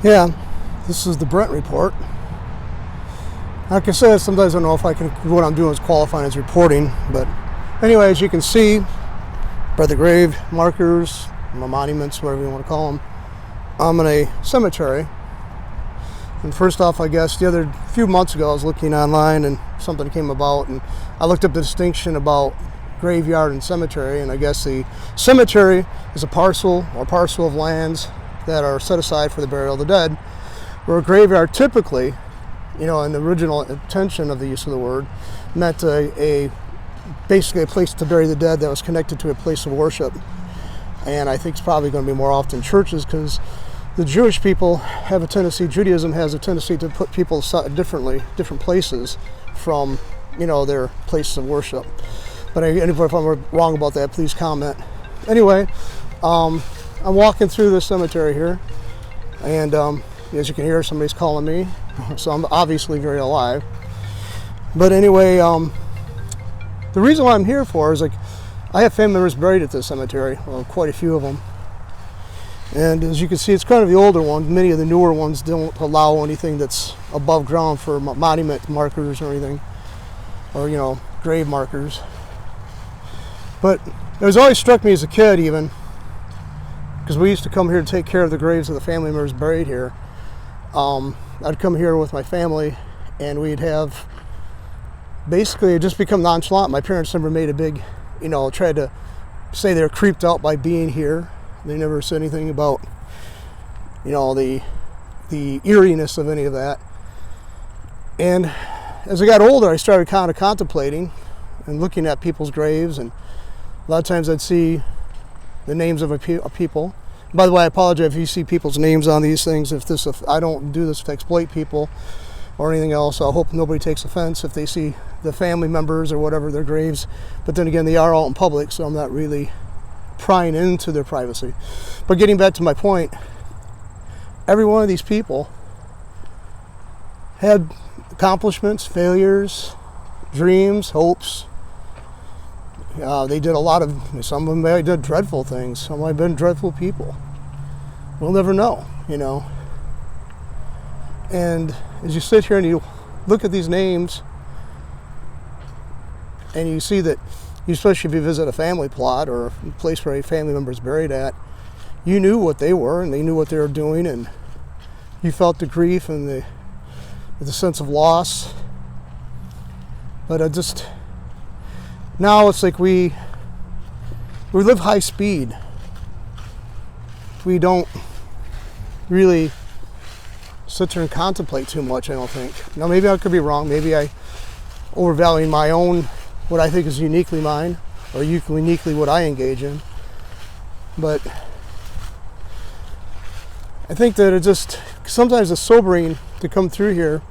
Yeah, this is the Brent report. Like I said, sometimes I don't know if what I'm doing is qualifying as reporting, but anyway, as you can see, by the grave markers, monuments, whatever you want to call them, I'm in a cemetery. And first off, I guess a few months ago, I was looking online and something came about, and I looked up the distinction about graveyard and cemetery, and I guess the cemetery is a parcel of lands that are set aside for the burial of the dead, where a graveyard typically, in the original intention of the use of the word, meant basically a place to bury the dead that was connected to a place of worship. And I think it's probably going to be more often churches, because the Jewish people have a tendency, Judaism has a tendency to put people different places from, their places of worship. But if I'm wrong about that, please comment. Anyway, I'm walking through the cemetery here, and as you can hear, somebody's calling me, so I'm obviously very alive. But anyway, the reason why I'm here for is, I have family members buried at this cemetery, well, quite a few of them. And as you can see, it's kind of the older ones. Many of the newer ones don't allow anything that's above ground for monument markers or anything, or, grave markers. But it was always struck me as a kid, even, because we used to come here to take care of the graves of the family members buried here. I'd come here with my family, and we'd have, basically, it just become nonchalant. My parents never made a big, tried to say they're creeped out by being here. They never said anything about, the eeriness of any of that. And as I got older, I started kind of contemplating and looking at people's graves, and a lot of times I'd see the names of people. By the way, I apologize if you see people's names on these things. If I don't do this to exploit people or anything else, I hope nobody takes offense if they see the family members or whatever, their graves. But then again, they are all in public, so I'm not really prying into their privacy. But getting back to my point, every one of these people had accomplishments, failures, dreams, hopes. They did some of them did dreadful things. Some have been dreadful people. We'll never know, And as you sit here and you look at these names, and you see that, especially if you visit a family plot or a place where a family member is buried at, you knew what they were and they knew what they were doing, and you felt the grief and the sense of loss. But now it's like we live high speed. We don't really sit there and contemplate too much, I don't think. Now, maybe I could be wrong. Maybe I overvaluing my own, what I think is uniquely mine, or uniquely what I engage in. But I think that sometimes it's sobering to come through here,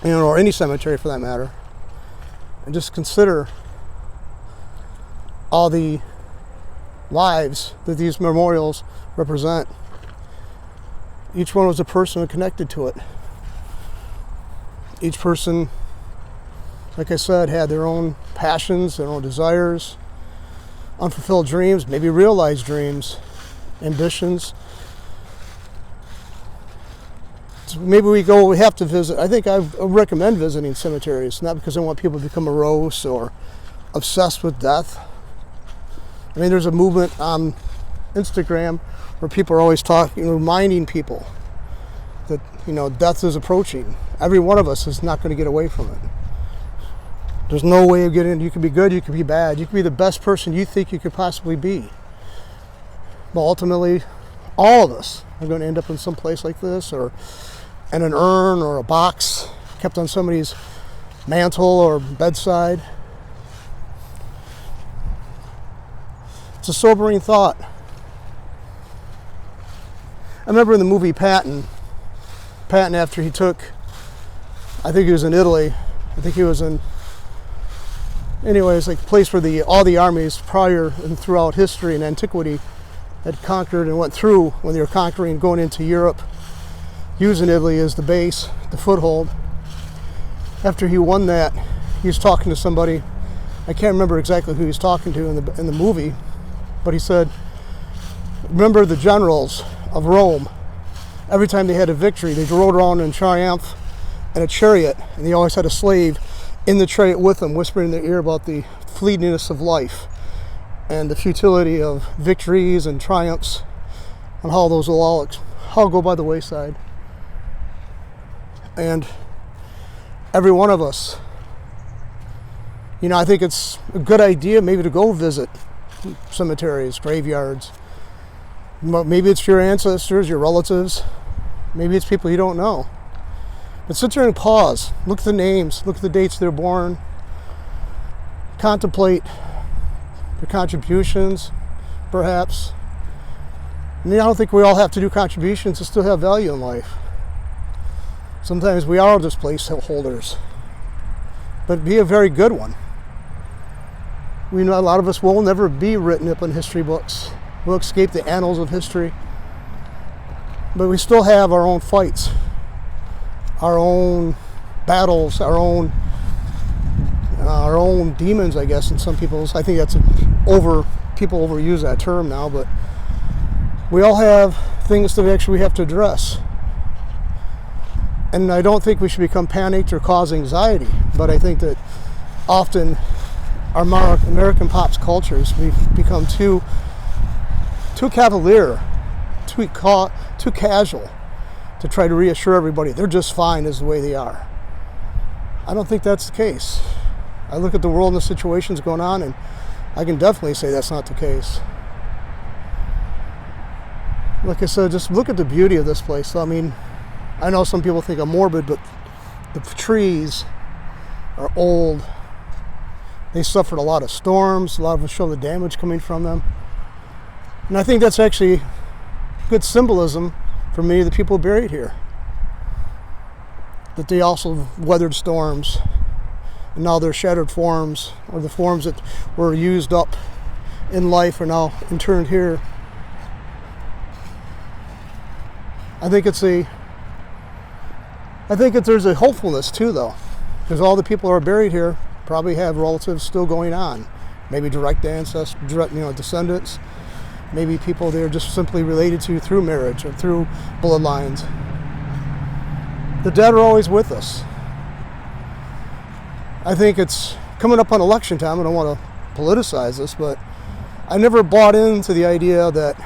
or any cemetery for that matter, and just consider all the lives that these memorials represent. Each one was a person connected to it. Each person, like I said, had their own passions, their own desires, unfulfilled dreams, maybe realized dreams, ambitions. So maybe we have to visit. I think I recommend visiting cemeteries, not because I want people to become morose or obsessed with death. I mean, there's a movement on Instagram where people are always reminding people that, death is approaching. Every one of us is not going to get away from it. There's no way of getting it. You can be good, you can be bad. You can be the best person you think you could possibly be. But ultimately, all of us are going to end up in some place like this, or in an urn or a box kept on somebody's mantle or bedside. It's a sobering thought. I remember in the movie Patton, after he took, I think he was in Italy, anyways, like a place where all the armies prior and throughout history and antiquity had conquered and went through when they were conquering, going into Europe, using Italy as the base, the foothold. After he won that, he was talking to somebody, I can't remember exactly who he was talking to in the movie, but he said, remember the generals of Rome every time they had a victory, they rode around in triumph in a chariot, and they always had a slave in the chariot with them, whispering in their ear about the fleetingness of life and the futility of victories and triumphs, and how those will all go by the wayside. And every one of us, I think it's a good idea maybe to go visit cemeteries, graveyards. Maybe it's your ancestors, your relatives. Maybe it's people you don't know. But sit there and pause. Look at the names. Look at the dates they're born. Contemplate their contributions, perhaps. I don't think we all have to do contributions to still have value in life. Sometimes we are just placeholders. But be a very good one. We know a lot of us will never be written up in history books. We'll escape the annals of history. But we still have our own fights, our own battles, our own demons, I guess, in some people's. I think people overuse that term now, but we all have things that actually we have to address. And I don't think we should become panicked or cause anxiety, but I think that often our American pop cultures, we've become too cavalier, too casual to try to reassure everybody they're just fine as the way they are. I don't think that's the case. I look at the world and the situations going on, and I can definitely say that's not the case. Like I said, just look at the beauty of this place. I mean, I know some people think I'm morbid, but the trees are old. They suffered a lot of storms. A lot of us show the damage coming from them. And I think that's actually good symbolism for many of the people buried here. That they also weathered storms. And now their shattered forms, or the forms that were used up in life, are now interned here. I think that there's a hopefulness too, though, because all the people who are buried here probably have relatives still going on, maybe direct ancestors, descendants, maybe people they're just simply related to through marriage or through bloodlines. The dead are always with us. I think it's coming up on election time. I don't want to politicize this, but I never bought into the idea that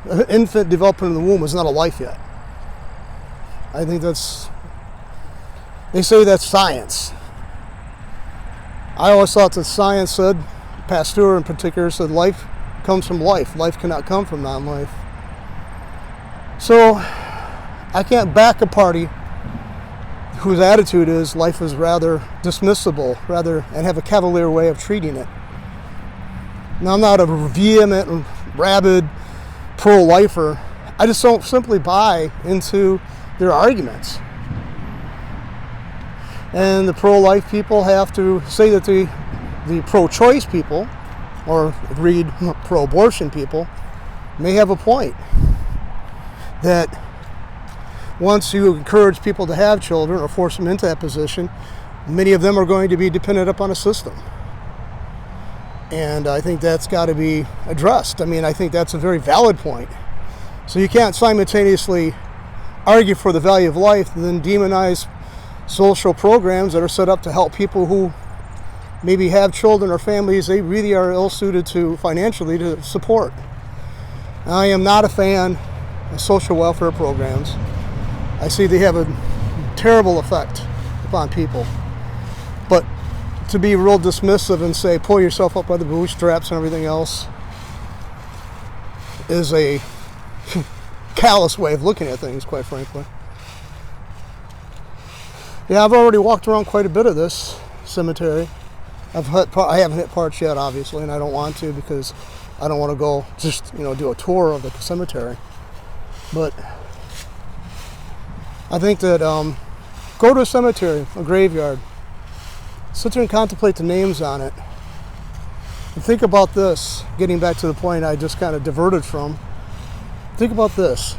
an infant developing in the womb is not a life yet. I think they say that's science. I always thought that science said, Pasteur in particular said, life comes from life. Life cannot come from non-life. So I can't back a party whose attitude is life is rather dismissible, and have a cavalier way of treating it. Now, I'm not a vehement and rabid pro-lifer. I just don't simply buy into their arguments. And the pro-life people have to say that the pro-choice people, or read pro-abortion people, may have a point. That once you encourage people to have children or force them into that position, many of them are going to be dependent upon a system. And I think that's got to be addressed. I mean, I think that's a very valid point. So you can't simultaneously argue for the value of life and then demonize social programs that are set up to help people who maybe have children or families they really are ill-suited to financially to support. I am not a fan of social welfare programs. I see they have a terrible effect upon people. But to be real dismissive and say pull yourself up by the bootstraps and everything else is a callous way of looking at things, quite frankly. Yeah, I've already walked around quite a bit of this cemetery. I haven't hit parts yet, obviously, and I don't want to because I don't want to go just do a tour of the cemetery. But I think that go to a cemetery, a graveyard, sit there and contemplate the names on it. And think about this, getting back to the point I just kind of diverted from. Think about this.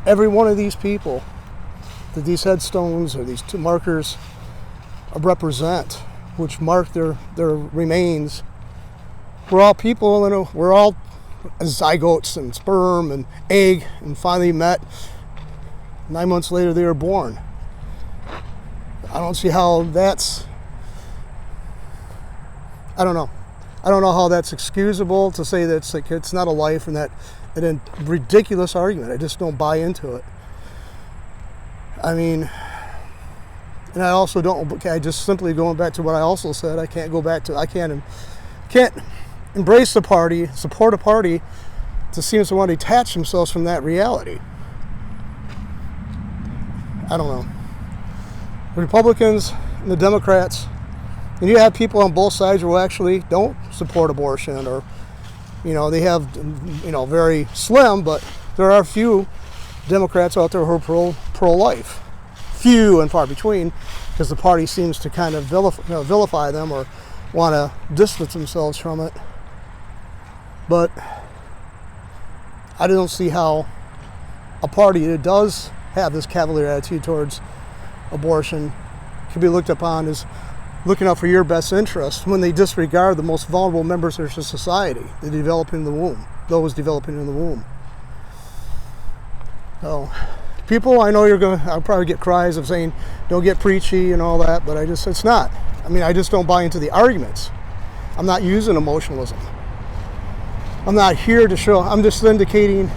Every one of these people that these headstones or these two markers represent, which mark their remains, we're all people and we're all zygotes and sperm and egg, and finally met. 9 months later, they were born. I don't see how that's, I don't know how that's excusable to say that it's like it's not a life, and that a ridiculous argument. I just don't buy into it. I mean, and I also don't, I just simply going back to what I also said, I can't embrace the party, support a party to seem to want to detach themselves from that reality. I don't know. The Republicans and the Democrats, and you have people on both sides who actually don't support abortion, or, they have, very slim, but there are a few Democrats out there who are pro-life. Few and far between, because the party seems to kind of vilify them or want to distance themselves from it. But I don't see how a party that does have this cavalier attitude towards abortion can be looked upon as looking out for your best interest when they disregard the most vulnerable members of society, those developing in the womb. So, people, I know I'll probably get cries of saying, don't get preachy and all that, but it's not. I mean, I just don't buy into the arguments. I'm not using emotionalism. I'm not here to show, I'm just indicating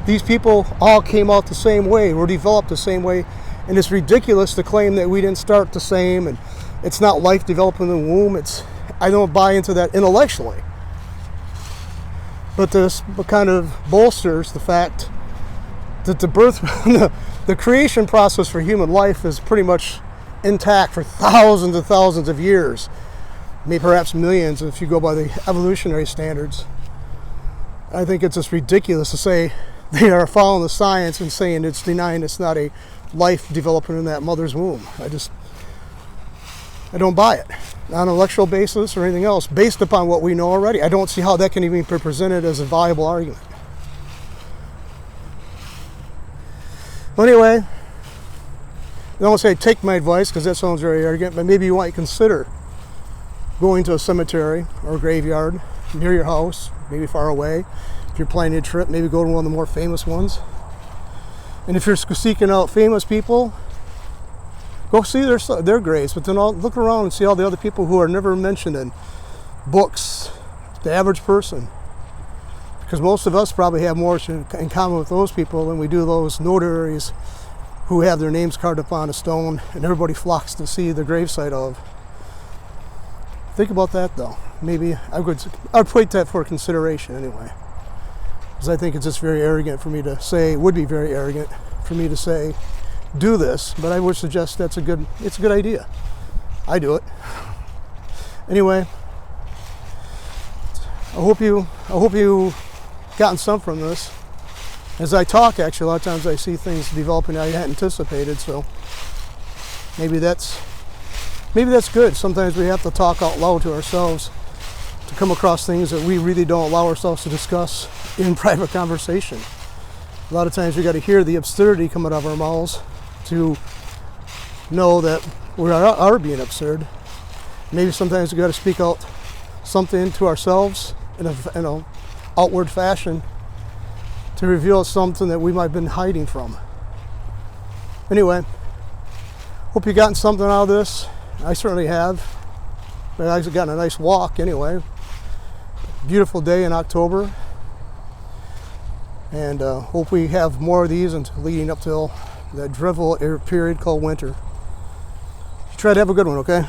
these people all came out the same way, were developed the same way, and it's ridiculous to claim that we didn't start the same, and it's not life developing in the womb. I don't buy into that intellectually. But this kind of bolsters the fact that the creation process for human life is pretty much intact for thousands and thousands of years, maybe perhaps millions if you go by the evolutionary standards. I think it's just ridiculous to say they are following the science and saying it's denying it's not a life developing in that mother's womb. I don't buy it on an intellectual basis or anything else based upon what we know already. I don't see how that can even be presented as a viable argument. Well, anyway, I don't say take my advice because that sounds very arrogant, but maybe you might consider going to a cemetery or a graveyard near your house, maybe far away. If you're planning a trip, maybe go to one of the more famous ones. And if you're seeking out famous people, go see their graves, but then look around and see all the other people who are never mentioned in books, the average person. Because most of us probably have more in common with those people than we do those notaries who have their names carved upon a stone and everybody flocks to see the gravesite of. Think about that, though. Maybe I'd put that for consideration anyway. Because I think it's just very arrogant for me to say, would be very arrogant for me to say, do this, but I would suggest it's a good idea. I do it. Anyway, I hope you gotten some from this. As I talk, actually, a lot of times I see things developing I hadn't anticipated, so maybe that's good. Sometimes we have to talk out loud to ourselves to come across things that we really don't allow ourselves to discuss in private conversation. A lot of times we got to hear the absurdity coming out of our mouths to know that we are being absurd. Maybe sometimes we got to speak out something to ourselves in a outward fashion to reveal something that we might have been hiding from. Anyway, hope you gotten something out of this. I certainly have. I've gotten a nice walk anyway. Beautiful day in October. And hope we have more of these until leading up till that dreadful period called winter. Try to have a good one, okay?